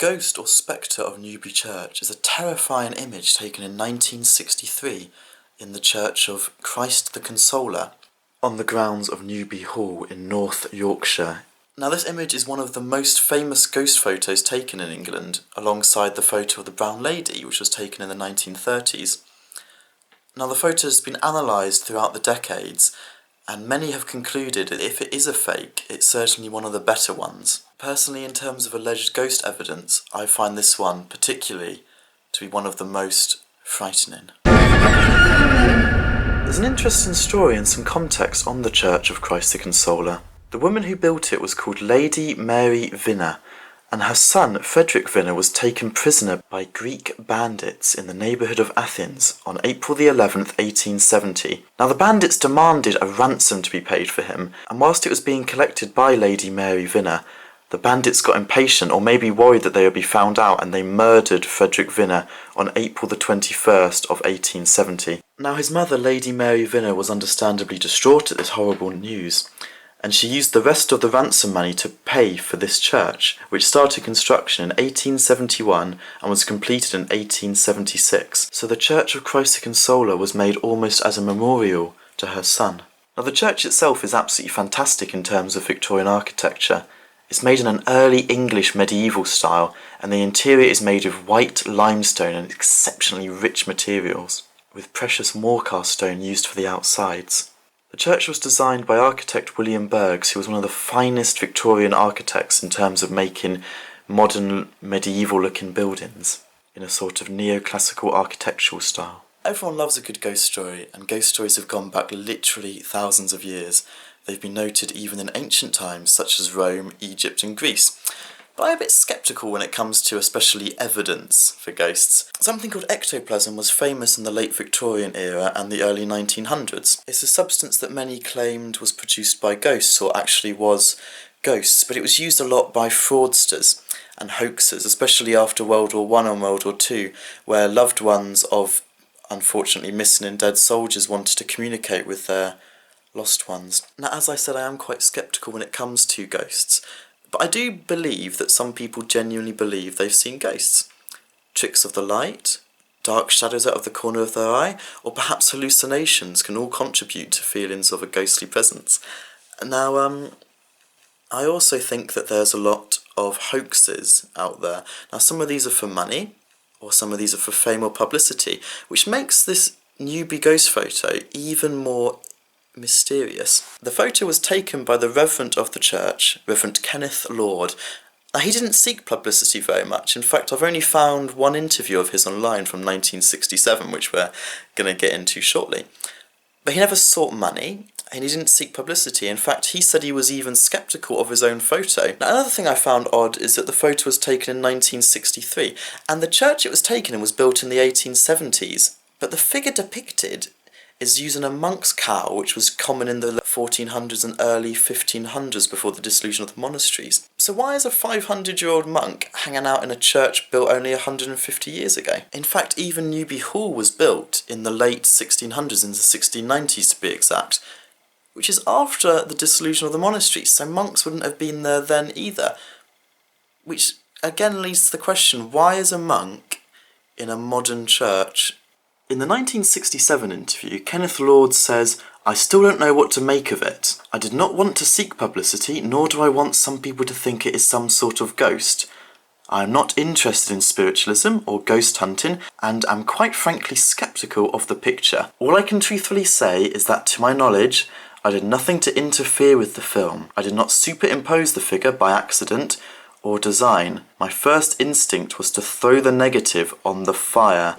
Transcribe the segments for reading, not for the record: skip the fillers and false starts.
ghost or spectre of Newby Church is a terrifying image taken in 1963 in the church of Christ the Consoler on the grounds of Newby Hall in North Yorkshire. Now this image is one of the most famous ghost photos taken in England, alongside the photo of the Brown Lady, which was taken in the 1930s. Now the photo has been analysed throughout the decades, and many have concluded that if it is a fake, it's certainly one of the better ones. Personally, in terms of alleged ghost evidence, I find this one particularly to be one of the most frightening. There's an interesting story and some context on the Church of Christ the Consoler. The woman who built it was called Lady Mary Vinner, and her son Frederick Vinner was taken prisoner by Greek bandits in the neighbourhood of Athens on April the 11th, 1870. Now the bandits demanded a ransom to be paid for him, and whilst it was being collected by Lady Mary Vinner, the bandits got impatient, or maybe worried that they would be found out, and they murdered Frederick Vinner on April the 21st of 1870. Now his mother, Lady Mary Vinner, was understandably distraught at this horrible news, and she used the rest of the ransom money to pay for this church, which started construction in 1871 and was completed in 1876. So the Church of Christ the Consoler was made almost as a memorial to her son. Now the church itself is absolutely fantastic in terms of Victorian architecture. It's made in an early English medieval style, and the interior is made of white limestone and exceptionally rich materials, with precious Morcar stone used for the outsides. The church was designed by architect William Bergs, who was one of the finest Victorian architects in terms of making modern medieval-looking buildings in a sort of neoclassical architectural style. Everyone loves a good ghost story, and ghost stories have gone back literally thousands of years. They've been noted even in ancient times, such as Rome, Egypt and Greece. But I'm a bit sceptical when it comes to especially evidence for ghosts. Something called ectoplasm was famous in the late Victorian era and the early 1900s. It's a substance that many claimed was produced by ghosts, or actually was ghosts, but it was used a lot by fraudsters and hoaxers, especially after World War I and World War II, where loved ones of unfortunately missing and dead soldiers wanted to communicate with their lost ones. Now, as I said, I am quite sceptical when it comes to ghosts, but I do believe that some people genuinely believe they've seen ghosts. Tricks of the light, dark shadows out of the corner of their eye, or perhaps hallucinations can all contribute to feelings of a ghostly presence. Now, I also think that there's a lot of hoaxes out there. Now, some of these are for money, or some of these are for fame or publicity, which makes this Newby ghost photo even more mysterious. The photo was taken by the Reverend of the church, Reverend Kenneth Lord. Now, he didn't seek publicity very much. In fact, I've only found one interview of his online from 1967, which we're going to get into shortly. But he never sought money, and he didn't seek publicity. In fact, he said he was even sceptical of his own photo. Now, another thing I found odd is that the photo was taken in 1963, and the church it was taken in was built in the 1870s. But the figure depicted is using a monk's cowl, which was common in the 1400s and early 1500s before the dissolution of the monasteries. So why is a 500-year-old monk hanging out in a church built only 150 years ago? In fact, even Newby Hall was built in the late 1600s, in the 1690s to be exact, which is after the dissolution of the monasteries, so monks wouldn't have been there then either. Which again leads to the question, why is a monk in a modern church? In the 1967 interview, Kenneth Lord says, "I still don't know what to make of it. I did not want to seek publicity, nor do I want some people to think it is some sort of ghost. I am not interested in spiritualism or ghost hunting, and am quite frankly sceptical of the picture. All I can truthfully say is that, to my knowledge, I did nothing to interfere with the film. I did not superimpose the figure by accident or design. My first instinct was to throw the negative on the fire."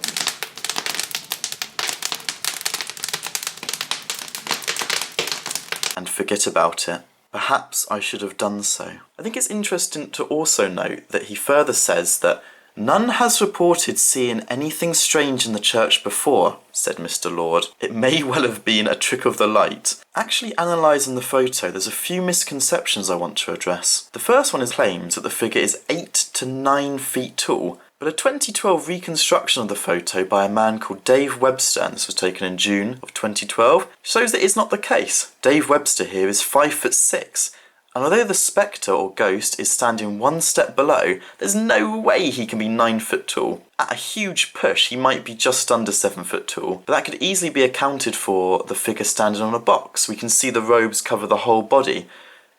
And forget about it. Perhaps I should have done so. I think it's interesting to also note that he further says that none has reported seeing anything strange in the church before, said Mr. Lord. It may well have been a trick of the light. Actually analysing the photo, there's a few misconceptions I want to address. The first one is claims that the figure is 8 to 9 feet tall, but a 2012 reconstruction of the photo by a man called Dave Webster, and this was taken in June of 2012, shows that it's not the case. Dave Webster here is 5'6", And although the Spectre or ghost is standing one step below, there's no way he can be 9 foot tall. At a huge push, he might be just under 7 foot tall, but that could easily be accounted for the figure standing on a box. We can see the robes cover the whole body,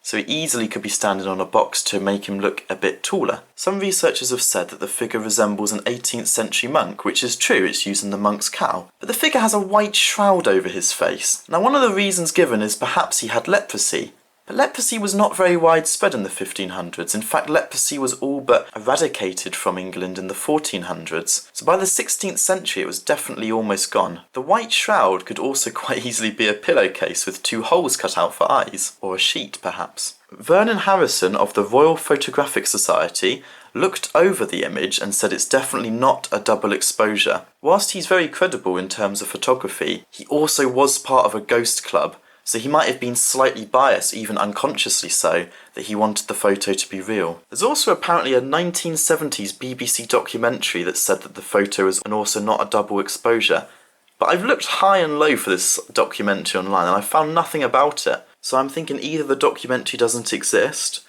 so he easily could be standing on a box to make him look a bit taller. Some researchers have said that the figure resembles an 18th century monk, which is true, it's using the monk's cowl. But the figure has a white shroud over his face. Now, one of the reasons given is perhaps he had leprosy. But leprosy was not very widespread in the 1500s. In fact, leprosy was all but eradicated from England in the 1400s. So by the 16th century, it was definitely almost gone. The white shroud could also quite easily be a pillowcase with 2 holes cut out for eyes, or a sheet perhaps. Vernon Harrison of the Royal Photographic Society looked over the image and said it's definitely not a double exposure. Whilst he's very credible in terms of photography, he also was part of a ghost club, so he might have been slightly biased, even unconsciously so, that he wanted the photo to be real. There's also apparently a 1970s BBC documentary that said that the photo was also not a double exposure. But I've looked high and low for this documentary online and I found nothing about it. So I'm thinking either the documentary doesn't exist,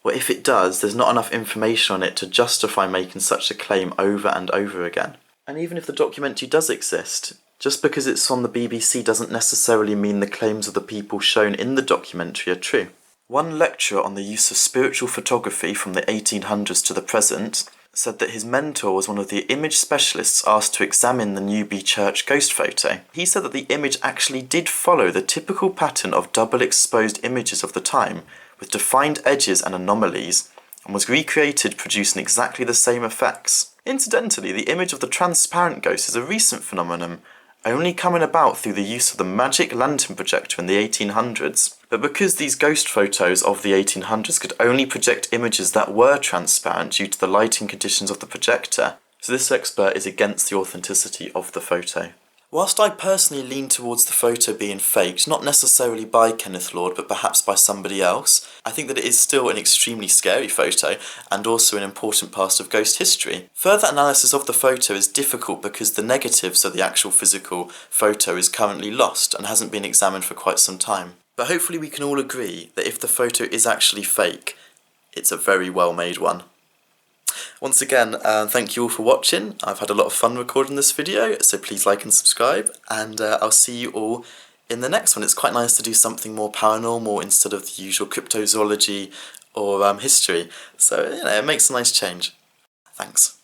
or if it does, there's not enough information on it to justify making such a claim over and over again. And even if the documentary does exist, just because it's on the BBC doesn't necessarily mean the claims of the people shown in the documentary are true. One lecturer on the use of spiritual photography from the 1800s to the present said that his mentor was one of the image specialists asked to examine the Newby Church ghost photo. He said that the image actually did follow the typical pattern of double exposed images of the time, with defined edges and anomalies, and was recreated producing exactly the same effects. Incidentally, the image of the transparent ghost is a recent phenomenon, only coming about through the use of the magic lantern projector in the 1800s. But because these ghost photos of the 1800s could only project images that were transparent due to the lighting conditions of the projector, so this expert is against the authenticity of the photo. Whilst I personally lean towards the photo being faked, not necessarily by Kenneth Lord, but perhaps by somebody else, I think that it is still an extremely scary photo, and also an important part of ghost history. Further analysis of the photo is difficult because the negative, so the actual physical photo, is currently lost and hasn't been examined for quite some time. But hopefully we can all agree that if the photo is actually fake, it's a very well made one. Once again, thank you all for watching. I've had a lot of fun recording this video, so please like and subscribe, and I'll see you all in the next one. It's quite nice to do something more paranormal instead of the usual cryptozoology or history, so it makes a nice change. Thanks.